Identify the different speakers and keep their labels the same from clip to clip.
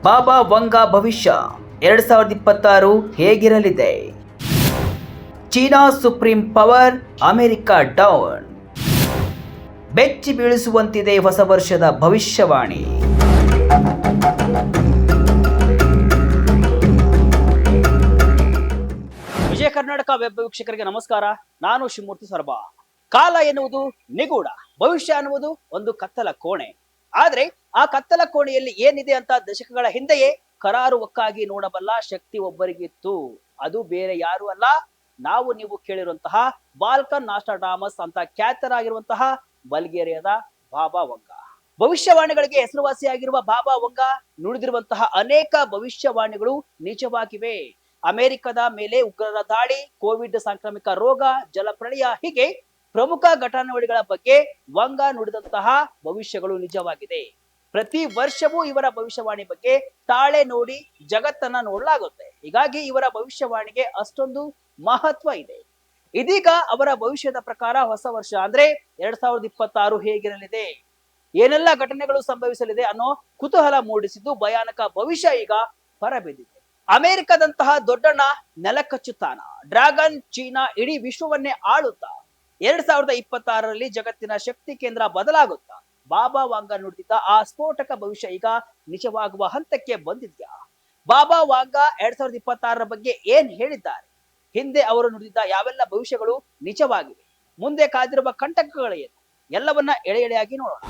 Speaker 1: ಬಾಬಾ Vanga ಭವಿಷ್ಯ 2026 ಹೇಗಿರಲಿದೆ? ಚೀನಾ ಸುಪ್ರೀಂ ಪವರ್, ಅಮೆರಿಕ ಡೌನ್. ಬೆಚ್ಚಿ ಬೀಳಿಸುವಂತಿದೆ ಹೊಸ ವರ್ಷದ ಭವಿಷ್ಯವಾಣಿ. ವಿಜಯ ಕರ್ನಾಟಕ ವೆಬ್ ವೀಕ್ಷಕರಿಗೆ ನಮಸ್ಕಾರ. ನಾನು ಶಿವಮೂರ್ತಿ ಸರ್ಬಾ. ಕಾಲ ಎನ್ನುವುದು ನಿಗೂಢ, ಭವಿಷ್ಯ ಎನ್ನುವುದು ಒಂದು ಕತ್ತಲ ಕೋಣೆ. ಆದ್ರೆ ಆ ಕತ್ತಲ ಕೋಣೆಯಲ್ಲಿ ಏನಿದೆ ಅಂತ ದಶಕಗಳ ಹಿಂದೆಯೇ ಕರಾರುವಕ್ಕಾಗಿ ನೋಡಬಲ್ಲ ಶಕ್ತಿ ಒಬ್ಬರಿಗಿತ್ತು. ಅದು ಬೇರೆ ಯಾರು ಅಲ್ಲ, ನಾವು ನೀವು ಕೇಳಿರುವಂತಹ ಬಾಲ್ಕನ್ ನಾಸ್ಟ್ರಾಡಾಮಸ್ ಅಂತ ಖ್ಯಾತರಾಗಿರುವಂತಹ ಬಲ್ಗೇರಿಯಾದ ಬಾಬಾ ವಂಗ. ಭವಿಷ್ಯವಾಣಿಗಳಿಗೆ ಹೆಸರುವಾಸಿಯಾಗಿರುವ ಬಾಬಾ ವಂಗ ನುಡಿದಿರುವಂತಹ ಅನೇಕ ಭವಿಷ್ಯವಾಣಿಗಳು ನಿಜವಾಗಿವೆ. ಅಮೆರಿಕದ ಮೇಲೆ ಉಗ್ರರ ದಾಳಿ, ಕೋವಿಡ್ ಸಾಂಕ್ರಾಮಿಕ ರೋಗ, ಜಲಪ್ರಳಯ, ಹೀಗೆ ಪ್ರಮುಖ ಘಟನಾವಳಿಗಳ ಬಗ್ಗೆ ವಂಗ ನುಡಿದಂತಹ ಭವಿಷ್ಯಗಳು ನಿಜವಾಗಿದೆ. ಪ್ರತಿ ವರ್ಷವೂ ಇವರ ಭವಿಷ್ಯವಾಣಿ ಬಗ್ಗೆ ತಾಳೆ ನೋಡಿ ಜಗತ್ತನ್ನ ನೋಡಲಾಗುತ್ತೆ. ಹೀಗಾಗಿ ಇವರ ಭವಿಷ್ಯವಾಣಿಗೆ ಅಷ್ಟೊಂದು ಮಹತ್ವ ಇದೆ. ಇದೀಗ ಅವರ ಭವಿಷ್ಯದ ಪ್ರಕಾರ ಹೊಸ ವರ್ಷ ಅಂದ್ರೆ 2026 ಹೇಗಿರಲಿದೆ, ಏನೆಲ್ಲ ಘಟನೆಗಳು ಸಂಭವಿಸಲಿದೆ ಅನ್ನೋ ಕುತೂಹಲ ಮೂಡಿಸಿದ್ದು ಭಯಾನಕ ಭವಿಷ್ಯ ಈಗ ಹೊರಬಿದ್ದಿದೆ. ಅಮೆರಿಕದಂತಹ ದೊಡ್ಡಣ್ಣ ನೆಲಕಚ್ಚುತ್ತಾನ? ಡ್ರ್ಯಾಗನ್ ಚೀನಾ ಇಡೀ ವಿಶ್ವವನ್ನೇ ಆಳುತ್ತಾ? 2026ರಲ್ಲಿ ಜಗತ್ತಿನ ಶಕ್ತಿ ಕೇಂದ್ರ ಬದಲಾಗುತ್ತಾ? ಬಾಬಾ ವಾಂಗ ನುಡಿದಿದ್ದ ಆ ಸ್ಫೋಟಕ ಭವಿಷ್ಯ ಈಗ ನಿಜವಾಗುವ ಹಂತಕ್ಕೆ ಬಂದಿದ್ಯಾ? ಬಾಬಾ ವಾಂಗ 2026ರ ಬಗ್ಗೆ ಏನ್ ಹೇಳಿದ್ದಾರೆ? ಹಿಂದೆ ಅವರು ನುಡಿದಿದ್ದ ಯಾವೆಲ್ಲ ಭವಿಷ್ಯಗಳು ನಿಜವಾಗಿವೆ? ಮುಂದೆ ಕಾದಿರುವ ಕಂಟಕಗಳೇನು? ಎಲ್ಲವನ್ನ ಎಳೆ ಎಳೆಯಾಗಿ ನೋಡೋಣ.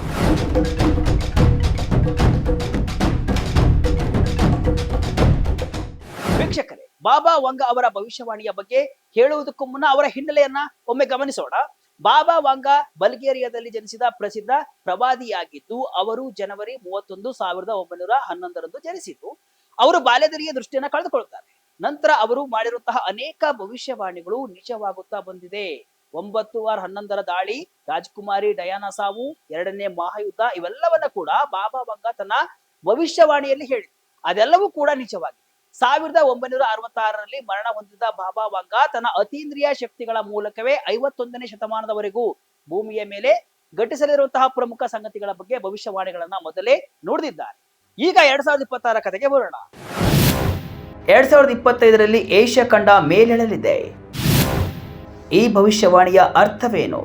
Speaker 1: ವೀಕ್ಷಕರೇ, ಬಾಬಾ ವಂಗ ಅವರ ಭವಿಷ್ಯವಾಣಿಯ ಬಗ್ಗೆ ಹೇಳುವುದಕ್ಕೂ ಮುನ್ನ ಅವರ ಹಿನ್ನೆಲೆಯನ್ನ ಒಮ್ಮೆ ಗಮನಿಸೋಣ. ಬಾಬಾ ವಾಂಗ ಬಲ್ಗೇರಿಯಾದಲ್ಲಿ ಜನಿಸಿದ ಪ್ರಸಿದ್ಧ ಪ್ರವಾದಿಯಾಗಿದ್ದು, ಅವರು ಜನವರಿ 31, 1911ರಂದು ಜನಿಸಿದ್ದು. ಅವರು ಬಾಲ್ಯದಲ್ಲಿಯೇ ದೃಷ್ಟಿಯನ್ನ ಕಳೆದುಕೊಳ್ತಾರೆ. ನಂತರ ಅವರು ಮಾಡಿರುವಂತಹ ಅನೇಕ ಭವಿಷ್ಯವಾಣಿಗಳು ನಿಜವಾಗುತ್ತಾ ಬಂದಿದೆ. 9/11ರ ದಾಳಿ, ರಾಜಕುಮಾರಿ ಡಯಾನಾ ಸಾವು, 2ನೇ ಮಹಾಯುದ್ಧ, ಇವೆಲ್ಲವನ್ನ ಕೂಡ ಬಾಬಾ ವಂಗ ತನ್ನ ಭವಿಷ್ಯವಾಣಿಯಲ್ಲಿ ಹೇಳಿದ್ರು. ಅದೆಲ್ಲವೂ ಕೂಡ ನಿಜವಾಗಿದೆ. 1966ರಲ್ಲಿ ಮರಣ ಹೊಂದಿದ ಬಾಬಾ ವಂಗ ತನ್ನ ಅತೀಂದ್ರಿಯ ಶಕ್ತಿಗಳ ಮೂಲಕವೇ 51ನೇ ಶತಮಾನದವರೆಗೂ ಭೂಮಿಯ ಮೇಲೆ ಘಟಿಸಲಿರುವಂತಹ ಪ್ರಮುಖ ಸಂಗತಿಗಳ ಬಗ್ಗೆ ಭವಿಷ್ಯವಾಣಿಗಳನ್ನ ಮೊದಲೇ ನುಡಿದಿದ್ದಾರೆ. ಈಗ 2026ರ ಕಥೆಗೆ ಬರೋಣ. 2025ರಲ್ಲಿ ಏಷ್ಯಾ ಖಂಡ ಮೇಲೇಳಲಿದೆ. ಈ ಭವಿಷ್ಯವಾಣಿಯ ಅರ್ಥವೇನು?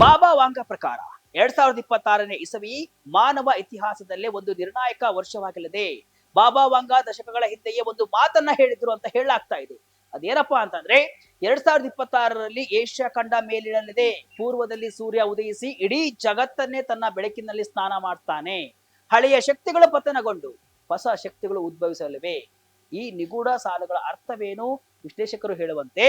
Speaker 1: ಬಾಬಾ ವಾಂಗ ಪ್ರಕಾರ 2026ನೇ ಇಸವಿ ಮಾನವ ಇತಿಹಾಸದಲ್ಲೇ ಒಂದು ನಿರ್ಣಾಯಕ ವರ್ಷವಾಗಲಿದೆ. ಬಾಬಾ ವಂಗ ದಶಕಗಳ ಹಿಂದೆಯೇ ಒಂದು ಮಾತನ್ನ ಹೇಳಿದ್ರು ಅಂತ ಹೇಳಲಾಗ್ತಾ ಇದೆ. ಅದೇನಪ್ಪಾ ಅಂತಂದ್ರೆ, 2026ರಲ್ಲಿ ಏಷ್ಯಾ ಖಂಡ ಮೇಲಿಳಲಿದೆ. ಪೂರ್ವದಲ್ಲಿ ಸೂರ್ಯ ಉದಯಿಸಿ ಇಡೀ ಜಗತ್ತನ್ನೇ ತನ್ನ ಬೆಳಕಿನಲ್ಲಿ ಸ್ನಾನ ಮಾಡ್ತಾನೆ. ಹಳೆಯ ಶಕ್ತಿಗಳು ಪತನಗೊಂಡು ಹೊಸ ಶಕ್ತಿಗಳು ಉದ್ಭವಿಸಲಿವೆ. ಈ ನಿಗೂಢ ಸಾಲುಗಳ ಅರ್ಥವೇನು? ವಿಶ್ಲೇಷಕರು ಹೇಳುವಂತೆ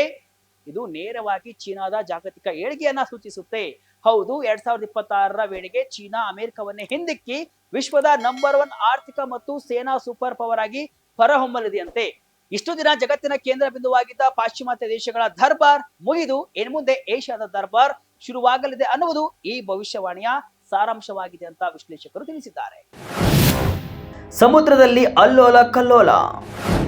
Speaker 1: ಇದು ನೇರವಾಗಿ ಚೀನಾದ ಜಾಗತಿಕ ಏಳಿಗೆಯನ್ನ ಸೂಚಿಸುತ್ತೆ. ಹೌದು, 2026ರ ವೇಳೆಗೆ ಚೀನಾ ಅಮೆರಿಕವನ್ನೇ ಹಿಂದಿಕ್ಕಿ ವಿಶ್ವದ ನಂಬರ್ 1 ಆರ್ಥಿಕ ಮತ್ತು ಸೇನಾ ಸೂಪರ್ ಪವರ್ ಆಗಿ ಹೊರಹೊಮ್ಮಲಿದೆಯಂತೆ. ಇಷ್ಟು ದಿನ ಜಗತ್ತಿನ ಕೇಂದ್ರ ಬಿಂದುವಾಗಿದ್ದ ಪಾಶ್ಚಿಮಾತ್ಯ ದೇಶಗಳ ದರ್ಬಾರ್ ಮುಗಿದು ಇನ್ಮುಂದೆ ಏಷ್ಯಾದ ದರ್ಬಾರ್ ಶುರುವಾಗಲಿದೆ ಅನ್ನುವುದು ಈ ಭವಿಷ್ಯವಾಣಿಯ ಸಾರಾಂಶವಾಗಿದೆ ಅಂತ ವಿಶ್ಲೇಷಕರು ತಿಳಿಸಿದ್ದಾರೆ. ಸಮುದ್ರದಲ್ಲಿ ಅಲ್ಲೋಲ ಕಲ್ಲೋಲ.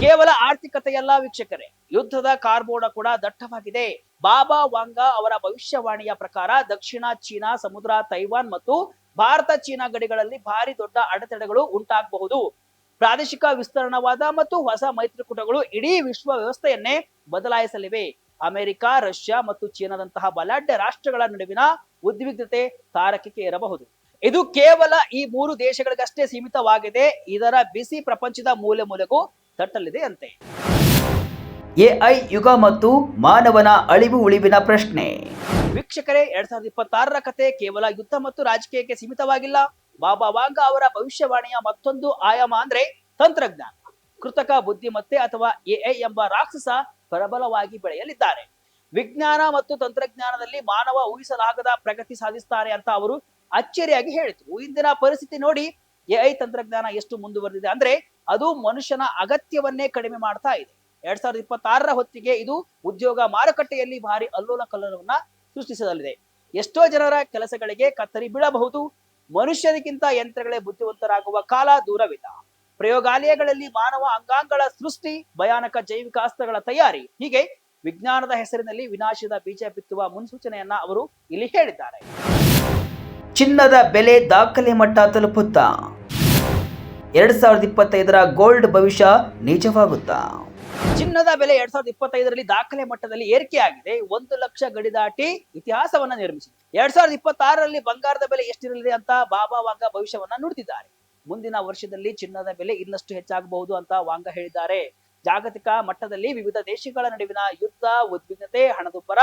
Speaker 1: ಕೇವಲ ಆರ್ಥಿಕತೆಯಲ್ಲ ವೀಕ್ಷಕರೇ, ಯುದ್ಧದ ಕಾರ್ಬೋಣ ಕೂಡ ದಟ್ಟವಾಗಿದೆ. ಬಾಬಾ ವಾಂಗ ಅವರ ಭವಿಷ್ಯವಾಣಿಯ ಪ್ರಕಾರ ದಕ್ಷಿಣ ಚೀನಾ ಸಮುದ್ರ, ತೈವಾನ್ ಮತ್ತು ಭಾರತ ಚೀನಾ ಗಡಿಗಳಲ್ಲಿ ಭಾರಿ ದೊಡ್ಡ ಅಡೆತಡೆಗಳು ಉಂಟಾಗಬಹುದು. ಪ್ರಾದೇಶಿಕ ವಿಸ್ತರಣವಾದ ಮತ್ತು ಹೊಸ ಮೈತ್ರಿಕೂಟಗಳು ಇಡೀ ವಿಶ್ವ ವ್ಯವಸ್ಥೆಯನ್ನೇ ಬದಲಾಯಿಸಲಿವೆ. ಅಮೆರಿಕ, ರಷ್ಯಾ ಮತ್ತು ಚೀನಾದಂತಹ ಬಲಾಢ್ಯ ರಾಷ್ಟ್ರಗಳ ನಡುವಿನ ಉದ್ವಿಗ್ನತೆ ತಾರಕಕ್ಕೆ ಇರಬಹುದು. ಇದು ಕೇವಲ ಈ 3 ದೇಶಗಳಿಗಷ್ಟೇ ಸೀಮಿತವಾಗಿದೆ. ಇದರ ಬಿಸಿ ಪ್ರಪಂಚದ ಮೂಲೆ ಮೂಲೆಗೂ ತಟ್ಟಲಿದೆ ಅಂತೆ. ಎಐ ಯುಗ ಮತ್ತು ಮಾನವನ ಅಳಿವು ಉಳಿವಿನ ಪ್ರಶ್ನೆ. ವೀಕ್ಷಕರೇ, 2026ರ ಕತೆ ಕೇವಲ ಯುದ್ಧ ಮತ್ತು ರಾಜಕೀಯಕ್ಕೆ ಸೀಮಿತವಾಗಿಲ್ಲ. ಬಾಬಾ ವಾಂಗ ಅವರ ಭವಿಷ್ಯವಾಣಿಯ ಮತ್ತೊಂದು ಆಯಾಮ ಅಂದ್ರೆ ತಂತ್ರಜ್ಞಾನ. ಕೃತಕ ಬುದ್ಧಿಮತ್ತೆ ಅಥವಾ ಎಐ ಎಂಬ ರಾಕ್ಷಸ ಪ್ರಬಲವಾಗಿ ಬೆಳೆಯಲಿದ್ದಾರೆ. ವಿಜ್ಞಾನ ಮತ್ತು ತಂತ್ರಜ್ಞಾನದಲ್ಲಿ ಮಾನವ ಊಹಿಸಲಾಗದ ಪ್ರಗತಿ ಸಾಧಿಸುತ್ತಾರೆ ಅಂತ ಅವರು ಅಚ್ಚರಿಯಾಗಿ ಹೇಳಿದ್ರು. ಇಂದಿನ ಪರಿಸ್ಥಿತಿ ನೋಡಿ, ಎಐ ತಂತ್ರಜ್ಞಾನ ಎಷ್ಟು ಮುಂದುವರೆದಿದೆ ಅಂದ್ರೆ ಅದು ಮನುಷ್ಯನ ಅಗತ್ಯವನ್ನೇ ಕಡಿಮೆ ಮಾಡ್ತಾ ಇದೆ. 2026ರ ಹೊತ್ತಿಗೆ ಇದು ಉದ್ಯೋಗ ಮಾರುಕಟ್ಟೆಯಲ್ಲಿ ಭಾರಿ ಅಲ್ಲೋಲ ಕಲ್ಲೋಲವನ್ನ ಸೃಷ್ಟಿಸಲಿದೆ. ಎಷ್ಟೋ ಜನರ ಕೆಲಸಗಳಿಗೆ ಕತ್ತರಿ ಬೀಳಬಹುದು. ಮನುಷ್ಯರಿಗಿಂತ ಯಂತ್ರಗಳೇ ಬುದ್ಧಿವಂತರಾಗುವ ಕಾಲ ದೂರವಿಲ್ಲ. ಪ್ರಯೋಗಾಲಯಗಳಲ್ಲಿ ಮಾನವ ಅಂಗಾಂಗಗಳ ಸೃಷ್ಟಿ, ಭಯಾನಕ ಜೈವಿಕ ಅಸ್ತ್ರಗಳ ತಯಾರಿ, ಹೀಗೆ ವಿಜ್ಞಾನದ ಹೆಸರಿನಲ್ಲಿ ವಿನಾಶದ ಬೀಜ ಬಿತ್ತುವ ಮುನ್ಸೂಚನೆಯನ್ನ ಅವರು ಇಲ್ಲಿ ಹೇಳಿದ್ದಾರೆ. ಚಿನ್ನದ ಬೆಲೆ ದಾಖಲೆ ಮಟ್ಟ ತಲುಪುತ್ತಾ? 2025ರ ಗೋಲ್ಡ್ ಭವಿಷ್ಯ ನಿಜವಾಗುತ್ತಾ? ಚಿನ್ನದ ಬೆಲೆ 2025ರಲ್ಲಿ ದಾಖಲೆ ಮಟ್ಟದಲ್ಲಿ ಏರಿಕೆಯಾಗಿದೆ. 1 ಲಕ್ಷ ಗಡಿ ದಾಟಿ ಇತಿಹಾಸವನ್ನ ನಿರ್ಮಿಸಿದೆ. 2026ರಲ್ಲಿ ಬಂಗಾರದ ಬೆಲೆ ಎಷ್ಟಿರಲಿದೆ ಅಂತ ಬಾಬಾ ವಾಂಗ ಭವಿಷ್ಯವನ್ನ ನುಡಿದಿದ್ದಾರೆ. ಮುಂದಿನ ವರ್ಷದಲ್ಲಿ ಚಿನ್ನದ ಬೆಲೆ ಇನ್ನಷ್ಟು ಹೆಚ್ಚಾಗಬಹುದು ಅಂತ ವಾಂಗ ಹೇಳಿದ್ದಾರೆ. ಜಾಗತಿಕ ಮಟ್ಟದಲ್ಲಿ ವಿವಿಧ ದೇಶಗಳ ನಡುವಿನ ಯುದ್ಧ, ಉದ್ವಿಗ್ನತೆ, ಹಣದುಬ್ಬರ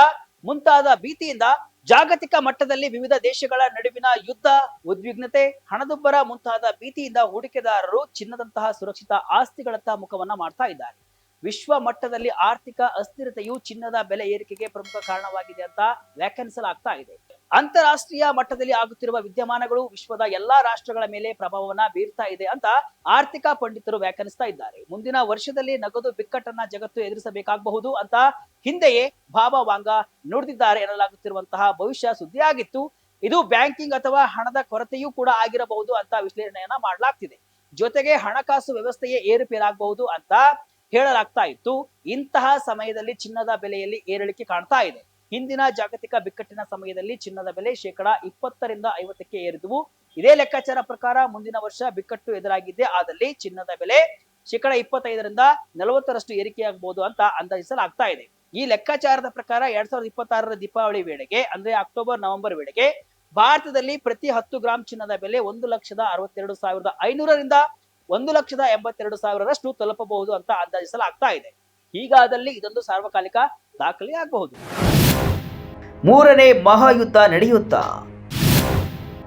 Speaker 1: ಮುಂತಾದ ಭೀತಿಯಿಂದ ಹೂಡಿಕೆದಾರರು ಚಿನ್ನದಂತಹ ಸುರಕ್ಷಿತ ಆಸ್ತಿಗಳತ್ತ ಮುಖವನ್ನ ಮಾಡ್ತಾ ಇದ್ದಾರೆ. ವಿಶ್ವ ಮಟ್ಟದಲ್ಲಿ ಆರ್ಥಿಕ ಅಸ್ಥಿರತೆಯು ಚಿನ್ನದ ಬೆಲೆ ಏರಿಕೆಗೆ ಪ್ರಮುಖ ಕಾರಣವಾಗಿದೆ ಅಂತ ವ್ಯಾಖ್ಯಾನಿಸಲಾಗ್ತಾ ಇದೆ. ಅಂತಾರಾಷ್ಟ್ರೀಯ ಮಟ್ಟದಲ್ಲಿ ಆಗುತ್ತಿರುವ ವಿದ್ಯಮಾನಗಳು ವಿಶ್ವದ ಎಲ್ಲಾ ರಾಷ್ಟ್ರಗಳ ಮೇಲೆ ಪ್ರಭಾವವನ್ನ ಬೀರ್ತಾ ಇದೆ ಅಂತ ಆರ್ಥಿಕ ಪಂಡಿತರು ವ್ಯಾಖ್ಯಾನಿಸ್ತಾ ಇದ್ದಾರೆ. ಮುಂದಿನ ವರ್ಷದಲ್ಲಿ ನಗದು ಬಿಕ್ಕಟ್ಟನ್ನ ಜಗತ್ತು ಎದುರಿಸಬೇಕಾಗಬಹುದು ಅಂತ ಹಿಂದೆಯೇ ಬಾಬಾ ವಾಂಗ ನುಡಿದಿದ್ದಾರೆ ಎನ್ನಲಾಗುತ್ತಿರುವಂತಹ ಭವಿಷ್ಯ ಸುದ್ದಿಯಾಗಿತ್ತು. ಇದು ಬ್ಯಾಂಕಿಂಗ್ ಅಥವಾ ಹಣದ ಕೊರತೆಯೂ ಕೂಡ ಆಗಿರಬಹುದು ಅಂತ ವಿಶ್ಲೇಷಣೆಯನ್ನ ಮಾಡಲಾಗ್ತಿದೆ. ಜೊತೆಗೆ ಹಣಕಾಸು ವ್ಯವಸ್ಥೆಯೇ ಏರುಪೇರಾಗಬಹುದು ಅಂತ ಹೇಳಲಾಗ್ತಾ ಇತ್ತು. ಇಂತಹ ಸಮಯದಲ್ಲಿ ಚಿನ್ನದ ಬೆಲೆಯಲ್ಲಿ ಏರಿಳಿಕೆ ಕಾಣ್ತಾ ಇದೆ. ಹಿಂದಿನ ಜಾಗತಿಕ ಬಿಕ್ಕಟ್ಟಿನ ಸಮಯದಲ್ಲಿ ಚಿನ್ನದ ಬೆಲೆ 20% 50ಕ್ಕೆ ಏರಿದವು. ಇದೇ ಲೆಕ್ಕಾಚಾರ ಪ್ರಕಾರ ಮುಂದಿನ ವರ್ಷ ಬಿಕ್ಕಟ್ಟು ಎದುರಾಗಿದ್ದೇ ಆದಲ್ಲಿ ಚಿನ್ನದ ಬೆಲೆ 25% 40ರಷ್ಟು ಏರಿಕೆಯಾಗಬಹುದು ಅಂತ ಅಂದಾಜಿಸಲಾಗ್ತಾ ಇದೆ. ಈ ಲೆಕ್ಕಾಚಾರದ ಪ್ರಕಾರ 2026ರ ದೀಪಾವಳಿ ವೇಳೆಗೆ ಅಂದ್ರೆ ಅಕ್ಟೋಬರ್ ನವೆಂಬರ್ ವೇಳೆಗೆ ಭಾರತದಲ್ಲಿ ಪ್ರತಿ 10 ಗ್ರಾಂ ಚಿನ್ನದ ಬೆಲೆ 1,62,500ರಿಂದ 1,82,000ರಷ್ಟು ತಲುಪಬಹುದು ಅಂತ ಅಂದಾಜಿಸಲಾಗ್ತಾ ಇದೆ. ಹೀಗಾದಲ್ಲಿ ಇದೊಂದು ಸಾರ್ವಕಾಲಿಕ ದಾಖಲೆ ಆಗಬಹುದು. ಮೂರನೇ ಮಹಾಯುದ್ಧ ನಡೆಯುತ್ತಾ?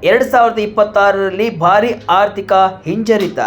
Speaker 1: 2026ರಲ್ಲಿ ಭಾರಿ ಆರ್ಥಿಕ ಹಿಂಜರಿತ.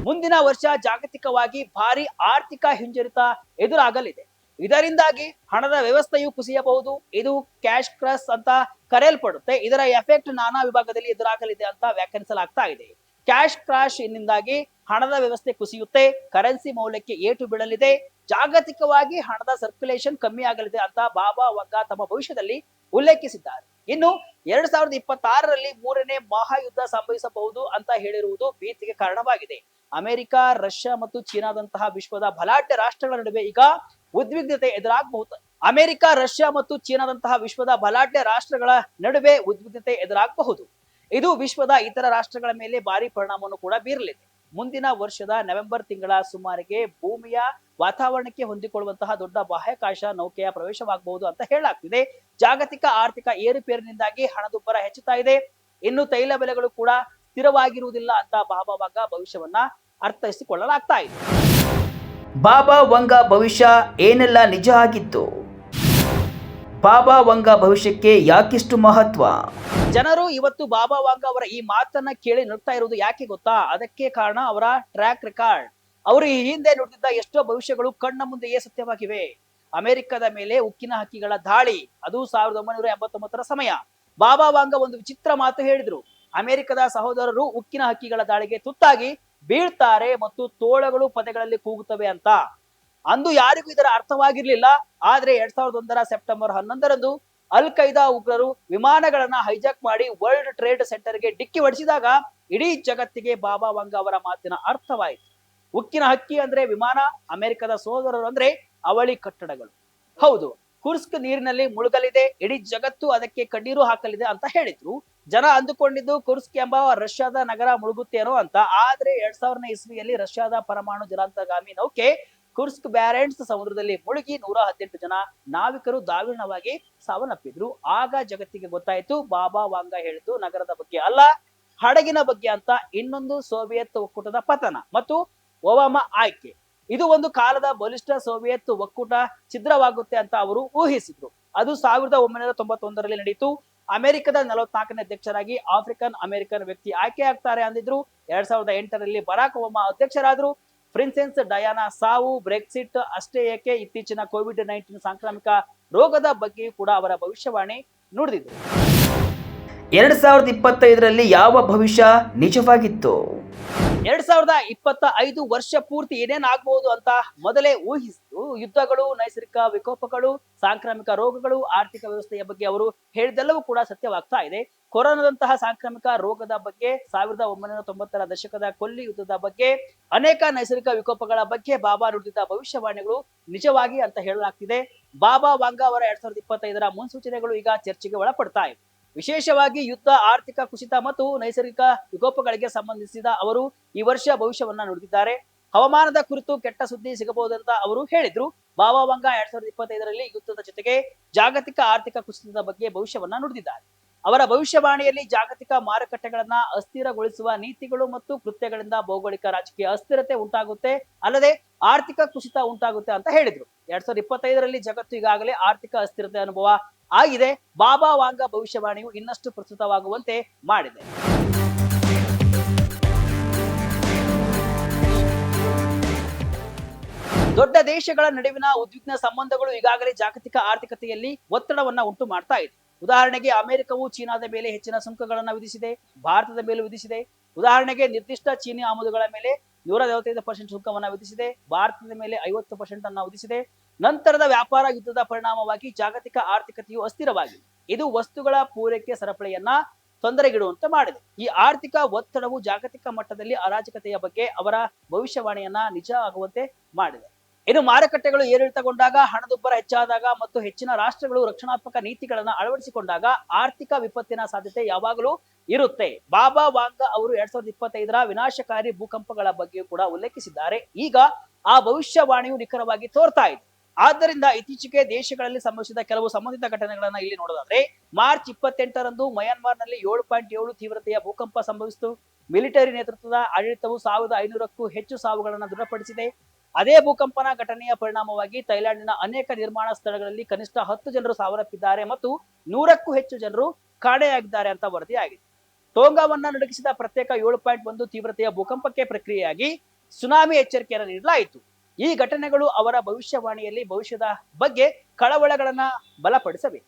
Speaker 1: ಮುಂದಿನ ವರ್ಷ ಜಾಗತಿಕವಾಗಿ ಭಾರಿ ಆರ್ಥಿಕ ಹಿಂಜರಿತ ಎದುರಾಗಲಿದೆ. ಇದರಿಂದಾಗಿ ಹಣದ ವ್ಯವಸ್ಥೆಯು ಕುಸಿಯಬಹುದು. ಇದು ಕ್ಯಾಶ್ ಕ್ರಶ್ ಅಂತ ಕರೆಯಲ್ಪಡುತ್ತೆ. ಇದರ ಎಫೆಕ್ಟ್ ನಾನಾ ವಿಭಾಗದಲ್ಲಿ ಎದುರಾಗಲಿದೆ ಅಂತ ವ್ಯಾಖ್ಯಾನಿಸಲಾಗ್ತಾ ಇದೆ. ಕ್ಯಾಶ್ ಕ್ರಾಶ್ ನಿಂದಾಗಿ ಹಣದ ವ್ಯವಸ್ಥೆ ಕುಸಿಯುತ್ತೆ, ಕರೆನ್ಸಿ ಮೌಲ್ಯಕ್ಕೆ ಏಟು ಬೀಳಲಿದೆ, ಜಾಗತಿಕವಾಗಿ ಹಣದ ಸರ್ಕ್ಯುಲೇಷನ್ ಕಮ್ಮಿ ಆಗಲಿದೆ ಅಂತ ಬಾಬಾ ವಾಂಗ ತಮ್ಮ ಭವಿಷ್ಯದಲ್ಲಿ ಉಲ್ಲೇಖಿಸಿದ್ದಾರೆ. ಇನ್ನು 2026ರಲ್ಲಿ ಮೂರನೇ ಮಹಾಯುದ್ಧ ಸಂಭವಿಸಬಹುದು ಅಂತ ಹೇಳಿರುವುದು ಭೀತಿಗೆ ಕಾರಣವಾಗಿದೆ. ಅಮೆರಿಕ, ರಷ್ಯಾ ಮತ್ತು ಚೀನಾದಂತಹ ವಿಶ್ವದ ಬಲಾಢ್ಯ ರಾಷ್ಟ್ರಗಳ ನಡುವೆ ಈಗ ಉದ್ವಿಗ್ನತೆ ಎದುರಾಗಬಹುದು. ಇದು ವಿಶ್ವದ ಇತರ ರಾಷ್ಟ್ರಗಳ ಮೇಲೆ ಭಾರಿ ಪರಿಣಾಮವನ್ನು ಕೂಡ ಬೀರಲಿದೆ. ಮುಂದಿನ ವರ್ಷದ ನವೆಂಬರ್ ತಿಂಗಳ ಸುಮಾರಿಗೆ ಭೂಮಿಯ ವಾತಾವರಣಕ್ಕೆ ಹೊಂದಿಕೊಳ್ಳುವಂತಹ ದೊಡ್ಡ ಬಾಹ್ಯಾಕಾಶ ನೌಕೆಯ ಪ್ರವೇಶವಾಗಬಹುದು ಅಂತ ಹೇಳಲಾಗ್ತಿದೆ. ಜಾಗತಿಕ ಆರ್ಥಿಕ ಏರುಪೇರಿನಿಂದಾಗಿ ಹಣದುಬ್ಬರ ಹೆಚ್ಚುತ್ತಾ ಇದೆ. ಇನ್ನು ತೈಲ ಬೆಲೆಗಳು ಕೂಡ ಸ್ಥಿರವಾಗಿರುವುದಿಲ್ಲ ಅಂತ ಬಾಬಾ ವಾಂಗ ಭವಿಷ್ಯವನ್ನ ಅರ್ಥೈಸಿಕೊಳ್ಳಲಾಗ್ತಾ ಇದೆ. ಬಾಬಾ ವಾಂಗ ಭವಿಷ್ಯ ಏನೆಲ್ಲ ನಿಜ ಆಗಿತ್ತು? ಬಾಬಾ ವಾಂಗ ಭವಿಷ್ಯಕ್ಕೆ ಯಾಕಿಷ್ಟು ಮಹತ್ವ? ಜನರು ಇವತ್ತು ಬಾಬಾ ವಾಂಗ ಅವರ ಈ ಮಾತನ್ನ ಕೇಳಿ ನಗ್ತಾ ಇರುವುದು ಯಾಕೆ ಗೊತ್ತಾ? ಅದಕ್ಕೆ ಕಾರಣ ಅವರ ಟ್ರ್ಯಾಕ್ ರೆಕಾರ್ಡ್. ಅವರು ಈ ಹಿಂದೆ ನುಡಿದಿದ್ದ ಎಷ್ಟೋ ಭವಿಷ್ಯಗಳು ಕಣ್ಣ ಮುಂದೆಯೇ ಸತ್ಯವಾಗಿವೆ. ಅಮೆರಿಕದ ಮೇಲೆ ಉಕ್ಕಿನ ಹಕ್ಕಿಗಳ ದಾಳಿ, ಅದು 1989ರ ಸಮಯ. ಬಾಬಾ ವಾಂಗ ಒಂದು ವಿಚಿತ್ರ ಮಾತು ಹೇಳಿದ್ರು. ಅಮೆರಿಕದ ಸಹೋದರರು ಉಕ್ಕಿನ ಹಕ್ಕಿಗಳ ದಾಳಿಗೆ ತುತ್ತಾಗಿ ಬೀಳ್ತಾರೆ ಮತ್ತು ತೋಳಗಳು ಪದೆಗಳಲ್ಲಿ ಕೂಗುತ್ತವೆ ಅಂತ. ಅಂದು ಯಾರಿಗೂ ಇದರ ಅರ್ಥವಾಗಿರ್ಲಿಲ್ಲ. ಆದ್ರೆ 2001ರ ಸೆಪ್ಟೆಂಬರ್ 11ರಂದು ಅಲ್ ಖೈದಾ ಉಗ್ರರು ವಿಮಾನಗಳನ್ನ ಹೈಜಾಕ್ ಮಾಡಿ ವರ್ಲ್ಡ್ ಟ್ರೇಡ್ ಸೆಂಟರ್ಗೆ ಡಿಕ್ಕಿ ಹೊಡಿಸಿದಾಗ ಇಡೀ ಜಗತ್ತಿಗೆ ಬಾಬಾ ವಾಂಗ ಅವರ ಮಾತಿನ ಅರ್ಥವಾಯಿತು. ಉಕ್ಕಿನ ಹಕ್ಕಿ ಅಂದ್ರೆ ವಿಮಾನ, ಅಮೆರಿಕದ ಸಹೋದರರು ಅಂದ್ರೆ ಅವಳಿ ಕಟ್ಟಡಗಳು. ಹೌದು, ಕುರ್ಸ್ಕ್ ನೀರಿನಲ್ಲಿ ಮುಳುಗಲಿದೆ, ಇಡೀ ಜಗತ್ತು ಅದಕ್ಕೆ ಕಣ್ಣೀರು ಹಾಕಲಿದೆ ಅಂತ ಹೇಳಿದ್ರು. ಜನ ಅಂದುಕೊಂಡಿದ್ದು ಕುರ್ಸ್ಕ್ ಎಂಬ ರಷ್ಯಾದ ನಗರ ಮುಳುಗುತ್ತೇನೋ ಅಂತ. ಆದ್ರೆ 2000ನೇ ಇಸ್ವಿಯಲ್ಲಿ ರಷ್ಯಾದ ಪರಮಾಣು ಜಲಾಂತರ್ಗಾಮಿ ನೌಕೆ ಕುರ್ಸ್ಕ್ ಬ್ಯಾರೆಂಟ್ಸ್ ಸಮುದ್ರದಲ್ಲಿ ಮುಳುಗಿ 118 ಜನ ನಾವಿಕರು ದಾರುಣವಾಗಿ ಸಾವನ್ನಪ್ಪಿದ್ರು. ಆಗ ಜಗತ್ತಿಗೆ ಗೊತ್ತಾಯಿತು ಬಾಬಾ ವಾಂಗ ಹೇಳಿದ್ದು ನಗರದ ಬಗ್ಗೆ ಅಲ್ಲ, ಹಡಗಿನ ಬಗ್ಗೆ ಅಂತ. ಇನ್ನೊಂದು ಸೋವಿಯತ್ ಒಕ್ಕೂಟದ ಪತನ ಮತ್ತು ಒಬಾಮಾ ಆಯ್ಕೆ. ಇದು ಒಂದು ಕಾಲದ ಬಲಿಷ್ಠ ಸೋವಿಯತ್ ಒಕ್ಕೂಟ ಛಿದ್ರವಾಗುತ್ತೆ ಅಂತ ಅವರು ಊಹಿಸಿದ್ರು. ಅದು 1991ರಲ್ಲಿ ನಡೆಯಿತು. ಅಮೆರಿಕದ 44ನೇ ಅಧ್ಯಕ್ಷರಾಗಿ ಆಫ್ರಿಕನ್ ಅಮೆರಿಕನ್ ವ್ಯಕ್ತಿ ಆಯ್ಕೆ ಆಗ್ತಾರೆ ಅಂದಿದ್ರು. 2008ರಲ್ಲಿ ಬರಾಕ್ ಒಬಾಮಾ ಅಧ್ಯಕ್ಷರಾದ್ರು. ಪ್ರಿನ್ಸೆಸ್ ಡಯಾನಾ ಸಾವು, ಬ್ರೆಕ್ಸಿಟ್ ಅಷ್ಟೇ ಏಕೆ, ಇತ್ತೀಚಿನ ಕೋವಿಡ್-19 ಸಾಂಕ್ರಾಮಿಕ ರೋಗದ ಬಗ್ಗೆಯೂ ಕೂಡ ಅವರ ಭವಿಷ್ಯವಾಣಿ ನುಡಿದಿದ್ರು. 2025ರಲ್ಲಿ ಯಾವ ಭವಿಷ್ಯ ನಿಜವಾಗಿತ್ತು? 2025 ವರ್ಷ ಪೂರ್ತಿ ಏನೇನಾಗಬಹುದು ಅಂತ ಮೊದಲೇ ಊಹಿಸಿದ್ರು. ಯುದ್ಧಗಳು, ನೈಸರ್ಗಿಕ ವಿಕೋಪಗಳು, ಸಾಂಕ್ರಾಮಿಕ ರೋಗಗಳು, ಆರ್ಥಿಕ ವ್ಯವಸ್ಥೆಯ ಬಗ್ಗೆ ಅವರು ಹೇಳಿದೆಲ್ಲವೂ ಕೂಡ ಸತ್ಯವಾಗ್ತಾ ಇದೆ. ಕೊರೋನಾದಂತಹ ಸಾಂಕ್ರಾಮಿಕ ರೋಗದ ಬಗ್ಗೆ, 1990ರ ದಶಕದ ಕೊಲ್ಲಿ ಯುದ್ಧದ ಬಗ್ಗೆ, ಅನೇಕ ನೈಸರ್ಗಿಕ ವಿಕೋಪಗಳ ಬಗ್ಗೆ ಬಾಬಾ ನುಡಿದಿದ್ದ ಭವಿಷ್ಯವಾಣಿಗಳು ನಿಜವಾಗಿ ಅಂತ ಹೇಳಲಾಗ್ತಿದೆ. ಬಾಬಾ ವಾಂಗ ಅವರ 2025ರ ಮುನ್ಸೂಚನೆಗಳು ಈಗ ಚರ್ಚೆಗೆ ಒಳಪಡ್ತಾ ಇವೆ. ವಿಶೇಷವಾಗಿ ಯುದ್ಧ, ಆರ್ಥಿಕ ಕುಸಿತ ಮತ್ತು ನೈಸರ್ಗಿಕ ವಿಕೋಪಗಳಿಗೆ ಸಂಬಂಧಿಸಿದ ಅವರು ಈ ವರ್ಷ ಭವಿಷ್ಯವನ್ನ ನುಡಿದಿದ್ದಾರೆ. ಹವಾಮಾನದ ಕುರಿತು ಕೆಟ್ಟ ಸುದ್ದಿ ಸಿಗಬಹುದಂತ ಅವರು ಹೇಳಿದ್ರು. ಬಾಬಾ ವಂಗ 2025ರಲ್ಲಿ ಯುದ್ಧದ ಜೊತೆಗೆ ಜಾಗತಿಕ ಆರ್ಥಿಕ ಕುಸಿತದ ಬಗ್ಗೆ ಭವಿಷ್ಯವನ್ನ ನುಡಿದಿದ್ದಾರೆ. ಅವರ ಭವಿಷ್ಯವಾಣಿಯಲ್ಲಿ ಜಾಗತಿಕ ಮಾರುಕಟ್ಟೆಗಳನ್ನ ಅಸ್ಥಿರಗೊಳಿಸುವ ನೀತಿಗಳು ಮತ್ತು ಕೃತ್ಯಗಳಿಂದ ಭೌಗೋಳಿಕ ರಾಜಕೀಯ ಅಸ್ಥಿರತೆ ಉಂಟಾಗುತ್ತೆ, ಅಲ್ಲದೆ ಆರ್ಥಿಕ ಕುಸಿತ ಉಂಟಾಗುತ್ತೆ ಅಂತ ಹೇಳಿದ್ರು. 2025ರಲ್ಲಿ ಜಗತ್ತು ಈಗಾಗಲೇ ಆರ್ಥಿಕ ಅಸ್ಥಿರತೆ ಅನುಭವ ಆಗಿದೆ. ಬಾಬಾ ವಾಂಗ ಭವಿಷ್ಯವಾಣಿಯು ಇನ್ನಷ್ಟು ಪ್ರಸ್ತುತವಾಗುವಂತೆ ಮಾಡಿದೆ. ದೊಡ್ಡ ದೇಶಗಳ ನಡುವಿನ ಉದ್ವಿಗ್ನ ಸಂಬಂಧಗಳು ಈಗಾಗಲೇ ಜಾಗತಿಕ ಆರ್ಥಿಕತೆಯಲ್ಲಿ ಒತ್ತಡವನ್ನ ಉಂಟು ಮಾಡ್ತಾ ಇದೆ. ಉದಾಹರಣೆಗೆ ಅಮೆರಿಕವು ಚೀನಾದ ಮೇಲೆ ಹೆಚ್ಚಿನ ಸುಂಕಗಳನ್ನ ವಿಧಿಸಿದೆ, ಭಾರತದ ಮೇಲೂ ವಿಧಿಸಿದೆ. ಉದಾಹರಣೆಗೆ ನಿರ್ದಿಷ್ಟ ಚೀನಿ ಆಮದುಗಳ ಮೇಲೆ 155% ಸುಂಕವನ್ನ ವಿಧಿಸಿದೆ, ಭಾರತದ ಮೇಲೆ 50% ಅನ್ನ ವಿಧಿಸಿದೆ. ನಂತರದ ವ್ಯಾಪಾರ ಯುದ್ಧದ ಪರಿಣಾಮವಾಗಿ ಜಾಗತಿಕ ಆರ್ಥಿಕತೆಯು ಅಸ್ಥಿರವಾಗಿದೆ. ಇದು ವಸ್ತುಗಳ ಪೂರೈಕೆ ಸರಪಳಿಯನ್ನ ತೊಂದರೆಗಿಡುವಂತೆ ಮಾಡಿದೆ. ಈ ಆರ್ಥಿಕ ಒತ್ತಡವು ಜಾಗತಿಕ ಮಟ್ಟದಲ್ಲಿ ಅರಾಜಕತೆಯ ಬಗ್ಗೆ ಅವರ ಭವಿಷ್ಯವಾಣಿಯನ್ನ ನಿಜ ಆಗುವಂತೆ ಮಾಡಿದೆ. ಇನ್ನು ಮಾರುಕಟ್ಟೆಗಳು ಏರಿಳಿತಗೊಂಡಾಗ, ಹಣದುಬ್ಬರ ಹೆಚ್ಚಾದಾಗ ಮತ್ತು ಹೆಚ್ಚಿನ ರಾಷ್ಟ್ರಗಳು ರಕ್ಷಣಾತ್ಮಕ ನೀತಿಗಳನ್ನ ಅಳವಡಿಸಿಕೊಂಡಾಗ ಆರ್ಥಿಕ ವಿಪತ್ತಿನ ಸಾಧ್ಯತೆ ಯಾವಾಗಲೂ ಇರುತ್ತೆ. ಬಾಬಾ ವಾಂಗ ಅವರು 2025ರ ವಿನಾಶಕಾರಿ ಭೂಕಂಪಗಳ ಬಗ್ಗೆಯೂ ಕೂಡ ಉಲ್ಲೇಖಿಸಿದ್ದಾರೆ. ಈಗ ಆ ಭವಿಷ್ಯವಾಣಿಯು ನಿಖರವಾಗಿ ತೋರ್ತಾ ಇದೆ. ಆದ್ದರಿಂದ ಇತ್ತೀಚೆಗೆ ದೇಶಗಳಲ್ಲಿ ಸಂಭವಿಸಿದ ಕೆಲವು ಸಂಬಂಧಿತ ಘಟನೆಗಳನ್ನ ಇಲ್ಲಿ ನೋಡೋದಾದ್ರೆ, ಮಾರ್ಚ್ 28ರಂದು ಮಯನ್ಮಾರ್ನಲ್ಲಿ 7.7 ತೀವ್ರತೆಯ ಭೂಕಂಪ ಸಂಭವಿಸಿತು. ಮಿಲಿಟರಿ ನೇತೃತ್ವದ ಆಡಳಿತವು 1500ಕ್ಕೂ ಹೆಚ್ಚು ಸಾವುಗಳನ್ನು ದೃಢಪಡಿಸಿದೆ. ಅದೇ ಭೂಕಂಪನ ಘಟನೆಯ ಪರಿಣಾಮವಾಗಿ ಥೈಲ್ಯಾಂಡಿನ ಅನೇಕ ನಿರ್ಮಾಣ ಸ್ಥಳಗಳಲ್ಲಿ ಕನಿಷ್ಠ 10 ಜನರು ಸಾವನ್ನಪ್ಪಿದ್ದಾರೆ ಮತ್ತು 100ಕ್ಕೂ ಹೆಚ್ಚು ಜನರು ಕಾಣೆಯಾಗಿದ್ದಾರೆ ಅಂತ ವರದಿಯಾಗಿದೆ. ಟೋಂಗಾವನ್ನ ನಡುಗಿಸಿದ ಪ್ರತ್ಯೇಕ 7.1 ತೀವ್ರತೆಯ ಭೂಕಂಪಕ್ಕೆ ಪ್ರಕ್ರಿಯೆಯಾಗಿ ಸುನಾಮಿ ಎಚ್ಚರಿಕೆಯನ್ನು ನೀಡಲಾಯಿತು. ಈ ಘಟನೆಗಳು ಅವರ ಭವಿಷ್ಯವಾಣಿಯಲ್ಲಿ ಭವಿಷ್ಯದ ಬಗ್ಗೆ ಕಳವಳಗಳನ್ನ ಬಲಪಡಿಸಬೇಕು.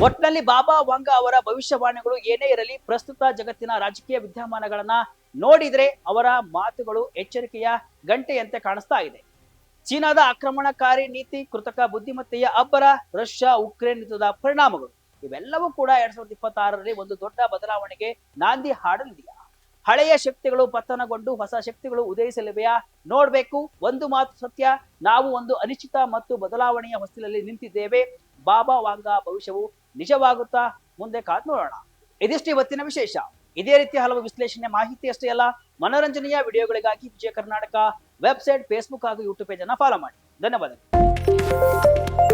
Speaker 1: ಒಟ್ಟಿನಲ್ಲಿ ಬಾಬಾ ವಾಂಗ ಅವರ ಭವಿಷ್ಯವಾಣಿಗಳು ಏನೇ ಇರಲಿ, ಪ್ರಸ್ತುತ ಜಗತ್ತಿನ ರಾಜಕೀಯ ವಿದ್ಯಮಾನಗಳನ್ನ ನೋಡಿದ್ರೆ ಅವರ ಮಾತುಗಳು ಎಚ್ಚರಿಕೆಯ ಗಂಟೆಯಂತೆ ಕಾಣಿಸ್ತಾ ಇದೆ. ಚೀನಾದ ಆಕ್ರಮಣಕಾರಿ ನೀತಿ, ಕೃತಕ ಬುದ್ಧಿಮತ್ತೆಯ ಅಬ್ಬರ, ರಷ್ಯಾ ಉಕ್ರೇನ್ ಯುದ್ಧದ ಪರಿಣಾಮಗಳು ಇವೆಲ್ಲವೂ ಕೂಡ 2026ರಲ್ಲಿ ಒಂದು ದೊಡ್ಡ ಬದಲಾವಣೆಗೆ ನಾಂದಿ ಹಾಡಲಿದೆಯಾ? ಹಳೆಯ ಶಕ್ತಿಗಳು ಪತನಗೊಂಡು ಹೊಸ ಶಕ್ತಿಗಳು ಉದಯಿಸಲಿವೆಯಾ? ನೋಡ್ಬೇಕು. ಒಂದು ಮಾತು ಸತ್ಯ, ನಾವು ಒಂದು ಅನಿಶ್ಚಿತ ಮತ್ತು ಬದಲಾವಣೆಯ ಹೊಸ್ತಿಲಲ್ಲಿ ನಿಂತಿದ್ದೇವೆ. ಬಾಬಾ ವಾಂಗ ಭವಿಷ್ಯವು ನಿಜವಾಗುತ್ತಾ? ಮುಂದೆ ಕಾದ್ ನೋಡೋಣ. ಇದಿಷ್ಟು ಇವತ್ತಿನ ವಿಶೇಷ. ಇದೇ ರೀತಿಯ ಹಲವು ವಿಶ್ಲೇಷಣೆ, ಮಾಹಿತಿ ಅಷ್ಟೇ ಅಲ್ಲ, ಮನೋರಂಜನೆಯ ವಿಡಿಯೋಗಳಿಗಾಗಿ ವಿಜಯ ಕರ್ನಾಟಕ ವೆಬ್ಸೈಟ್, ಫೇಸ್ಬುಕ್ ಹಾಗೂ ಯೂಟ್ಯೂಬ್ ಪೇಜ್ ಅನ್ನ ಫಾಲೋ ಮಾಡಿ. ಧನ್ಯವಾದಗಳು.